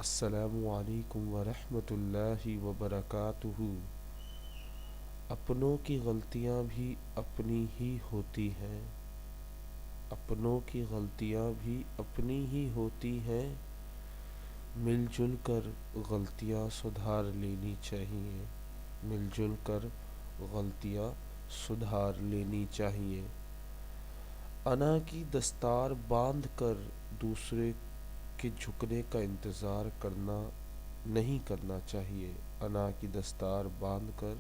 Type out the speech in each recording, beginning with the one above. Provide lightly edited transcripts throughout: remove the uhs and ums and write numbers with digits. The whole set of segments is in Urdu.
السلام علیکم ورحمۃ اللہ وبرکاتہ۔ اپنوں کی غلطیاں بھی اپنی ہی ہوتی ہیں، اپنوں کی غلطیاں بھی اپنی ہی ہوتی ہیں، مل جل کر غلطیاں سدھار لینی چاہیے، مل جل کر غلطیاں سدھار لینی چاہیے۔ انا کی دستار باندھ کر دوسرے کے جھکنے کا انتظار نہیں کرنا چاہیے، انا کی دستار باندھ کر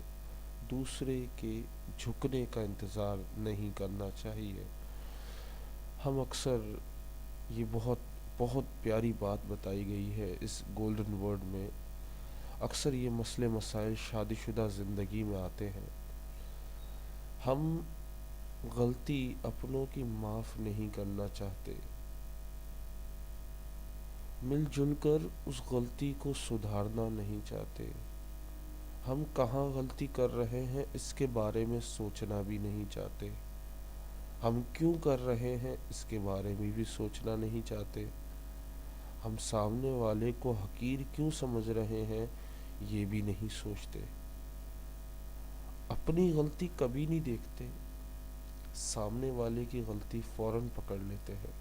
دوسرے کے جھکنے کا انتظار نہیں کرنا چاہیے۔ ہم اکثر یہ بہت پیاری بات بتائی گئی ہے اس گولڈن ورڈ میں، اکثر یہ مسئلے مسائل شادی شدہ زندگی میں آتے ہیں۔ ہم غلطی اپنوں کی معاف نہیں کرنا چاہتے، مل جل کر اس غلطی کو سدھارنا نہیں چاہتے۔ ہم کہاں غلطی کر رہے ہیں اس کے بارے میں سوچنا بھی نہیں چاہتے، ہم کیوں کر رہے ہیں اس کے بارے میں بھی سوچنا نہیں چاہتے، ہم سامنے والے کو حقیر کیوں سمجھ رہے ہیں یہ بھی نہیں سوچتے۔ اپنی غلطی کبھی نہیں دیکھتے، سامنے والے کی غلطی فوراً پکڑ لیتے ہیں۔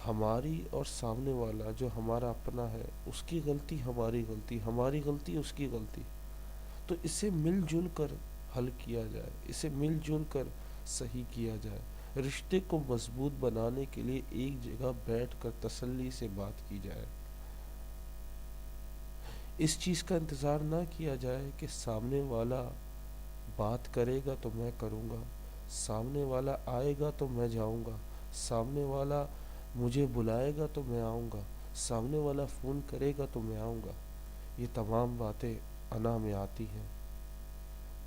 ہماری اور سامنے والا جو ہمارا اپنا ہے اس کی غلطی ہماری غلطی، ہماری غلطی اس کی غلطی، تو اسے مل جل کر حل کیا جائے، اسے مل جل کر صحیح کیا جائے۔ رشتے کو مضبوط بنانے کے لیے ایک جگہ بیٹھ کر تسلی سے بات کی جائے۔ اس چیز کا انتظار نہ کیا جائے کہ سامنے والا بات کرے گا تو میں کروں گا، سامنے والا آئے گا تو میں جاؤں گا، سامنے والا مجھے بلائے گا تو میں آؤں گا، سامنے والا فون کرے گا تو میں آؤں گا۔ یہ تمام باتیں انا میں آتی ہیں۔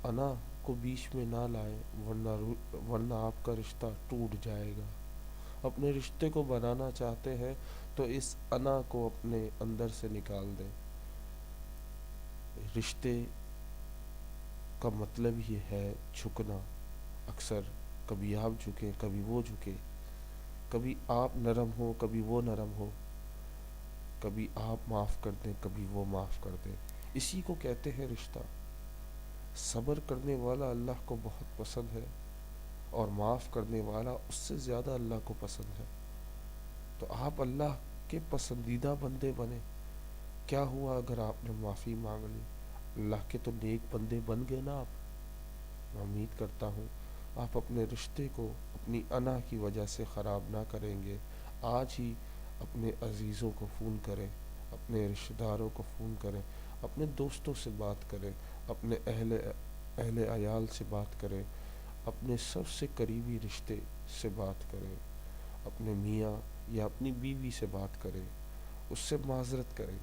انا کو بیچ میں نہ لائیں ورنہ آپ کا رشتہ ٹوٹ جائے گا۔ اپنے رشتے کو بنانا چاہتے ہیں تو اس انا کو اپنے اندر سے نکال دیں۔ رشتے کا مطلب یہ ہے جھکنا، اکثر کبھی آپ جھکیں کبھی وہ جھکے، کبھی آپ نرم ہو کبھی وہ نرم ہو، کبھی آپ معاف کر دیں کبھی وہ معاف کر دیں، اسی کو کہتے ہیں رشتہ۔ صبر کرنے والا اللہ کو بہت پسند ہے اور معاف کرنے والا اس سے زیادہ اللہ کو پسند ہے۔ تو آپ اللہ کے پسندیدہ بندے بنے۔ کیا ہوا اگر آپ نے معافی مانگ لی؟ اللہ کے تو نیک بندے بن گئے نا آپ۔ میں امید کرتا ہوں آپ اپنے رشتے کو اپنی انا کی وجہ سے خراب نہ کریں گے۔ آج ہی اپنے عزیزوں کو فون کریں، اپنے رشتہ داروں کو فون کریں، اپنے دوستوں سے بات کریں، اپنے اہل عیال سے بات کریں، اپنے سب سے قریبی رشتے سے بات کریں، اپنے میاں یا اپنی بیوی سے بات کریں، اس سے معذرت کریں،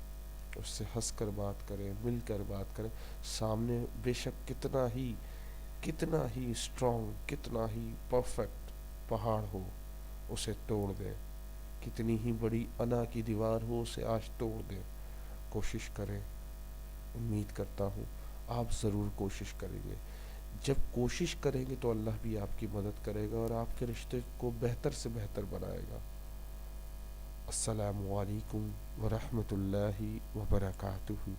اس سے ہنس کر بات کریں، مل کر بات کریں۔ سامنے بے شک کتنا ہی اسٹرانگ، کتنا ہی پرفیکٹ پہاڑ ہو اسے توڑ دیں، کتنی ہی بڑی انا کی دیوار ہو اسے آج توڑ دیں۔ کوشش کریں، امید کرتا ہوں آپ ضرور کوشش کریں گے۔ جب کوشش کریں گے تو اللہ بھی آپ کی مدد کرے گا اور آپ کے رشتے کو بہتر سے بہتر بنائے گا۔ السلام علیکم ورحمۃ اللہ وبرکاتہ۔